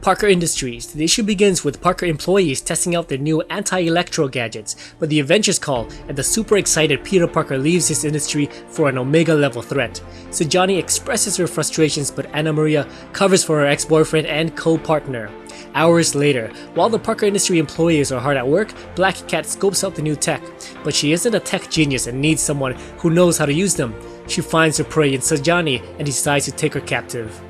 Parker Industries. The issue begins with Parker employees testing out their new anti-electro gadgets, but the Avengers Call and the super excited Peter Parker leaves his industry for an Omega level threat. Sejani expresses her frustrations, but Anna Maria covers for her ex-boyfriend and co-partner. Hours later, while the Parker Industry employees are hard at work, Black Cat scopes out the new tech, but she isn't a tech genius and needs someone who knows how to use them. She finds her prey in Sejani and decides to take her captive.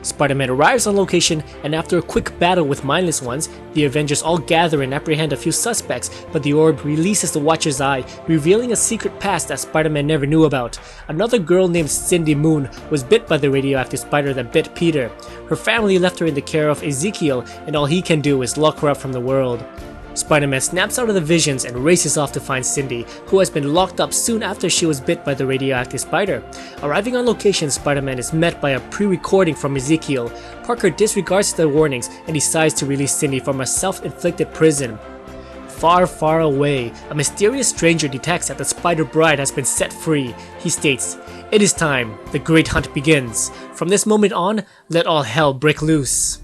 Spider-Man arrives on location, and after a quick battle with Mindless Ones, the Avengers all gather and apprehend a few suspects, but the orb releases the Watcher's eye, revealing a secret past that Spider-Man never knew about. Another girl named Cindy Moon was bit by the radioactive spider that bit Peter. Her family left her in the care of Ezekiel, and all he can do is lock her up from the world. Spider-Man snaps out of the visions and races off to find Cindy, who has been locked up soon after she was bit by the radioactive spider. Arriving on location, Spider-Man is met by a pre-recording from Ezekiel. Parker disregards the warnings and decides to release Cindy from a self-inflicted prison. Far, far away, a mysterious stranger detects that the Spider Bride has been set free. He states, "It is time. The great hunt begins. From this moment on, let all hell break loose."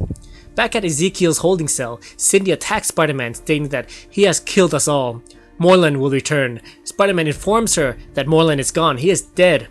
Back at Ezekiel's holding cell, Cindy attacks Spider-Man, stating that he has killed us all. Morlan will return. Spider-Man informs her that Morlan is gone, he is dead.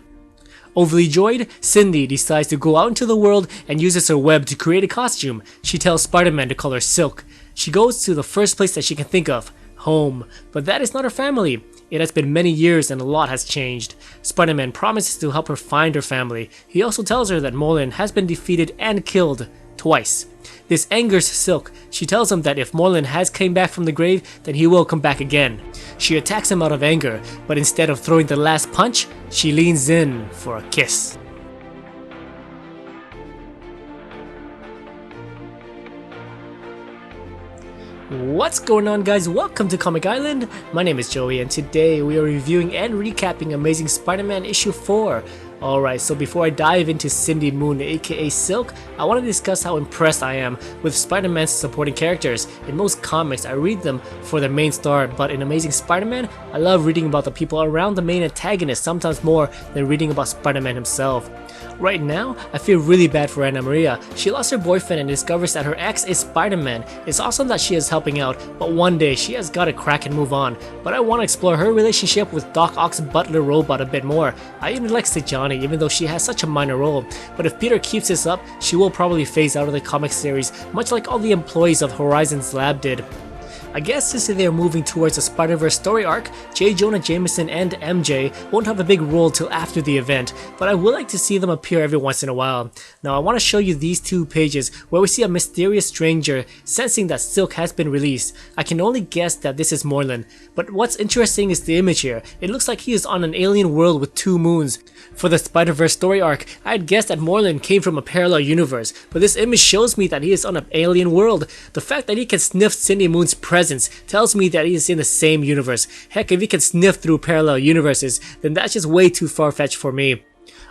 Overly joyed, Cindy decides to go out into the world and uses her web to create a costume. She tells Spider-Man to call her Silk. She goes to the first place that she can think of, home. But that is not her family. It has been many years and a lot has changed. Spider-Man promises to help her find her family. He also tells her that Morlan has been defeated and killed twice. This angers Silk. She tells him that if Morlan has came back from the grave, then he will come back again. She attacks him out of anger, but instead of throwing the last punch, she leans in for a kiss. What's going on, guys? Welcome to Comic Island. My name is Joey, and today we are reviewing and recapping Amazing Spider-Man issue 4. Alright, so before I dive into Cindy Moon aka Silk, I want to discuss how impressed I am with Spider-Man's supporting characters. In most comics, I read them for their main star, but in Amazing Spider-Man, I love reading about the people around the main antagonist, sometimes more than reading about Spider-Man himself. Right now, I feel really bad for Anna Maria. She lost her boyfriend and discovers that her ex is Spider-Man. It's awesome that she is helping out, but one day she has got to crack and move on. But I want to explore her relationship with Doc Ock's butler robot a bit more. I even like Sejani, even though she has such a minor role. But if Peter keeps this up, she will probably phase out of the comic series, much like all the employees of Horizon's lab did. I guess since they are moving towards a Spider-Verse story arc, J. Jonah Jameson and MJ won't have a big role till after the event, but I would like to see them appear every once in a while. Now I want to show you these two pages where we see a mysterious stranger sensing that Silk has been released. I can only guess that this is Morlan, but what's interesting is the image here. It looks like he is on an alien world with two moons. For the Spider-Verse story arc, I had guessed that Morlan came from a parallel universe, but this image shows me that he is on an alien world. The fact that he can sniff Cindy Moon's presence tells me that he is in the same universe. Heck, if he can sniff through parallel universes, then that's just way too far-fetched for me.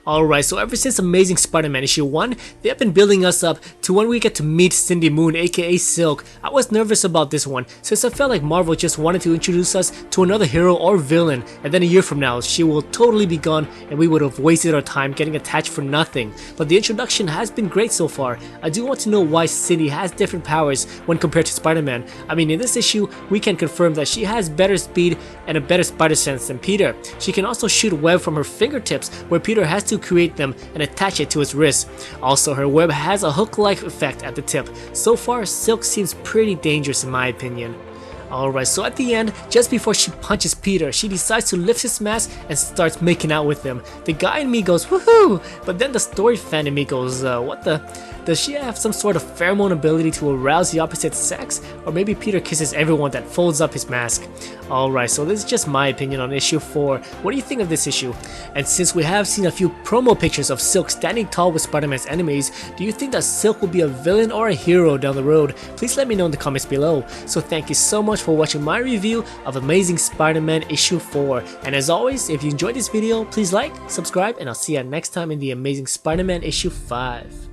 Alright, so ever since Amazing Spider-Man issue 1, they have been building us up to when we get to meet Cindy Moon aka Silk. I was nervous about this one, since I felt like Marvel just wanted to introduce us to another hero or villain, and then a year from now, she will totally be gone and we would have wasted our time getting attached for nothing. But the introduction has been great so far. I do want to know why Cindy has different powers when compared to Spider-Man. I mean, in this issue, we can confirm that she has better speed and a better spider sense than Peter. She can also shoot web from her fingertips, where Peter has to create them and attach it to his wrist. Also, her web has a hook-like effect at the tip. So far, Silk seems pretty dangerous in my opinion. Alright, so at the end, just before she punches Peter, she decides to lift his mask and starts making out with him. The guy in me goes, woohoo! But then the story fan in me goes, what the? Does she have some sort of pheromone ability to arouse the opposite sex? Or maybe Peter kisses everyone that folds up his mask? Alright, so this is just my opinion on issue 4. What do you think of this issue? And since we have seen a few promo pictures of Silk standing tall with Spider-Man's enemies, do you think that Silk will be a villain or a hero down the road? Please let me know in the comments below. So thank you so much for watching my review of Amazing Spider-Man issue 4. And as always, if you enjoyed this video, please like, subscribe, and I'll see you next time in the Amazing Spider-Man issue 5.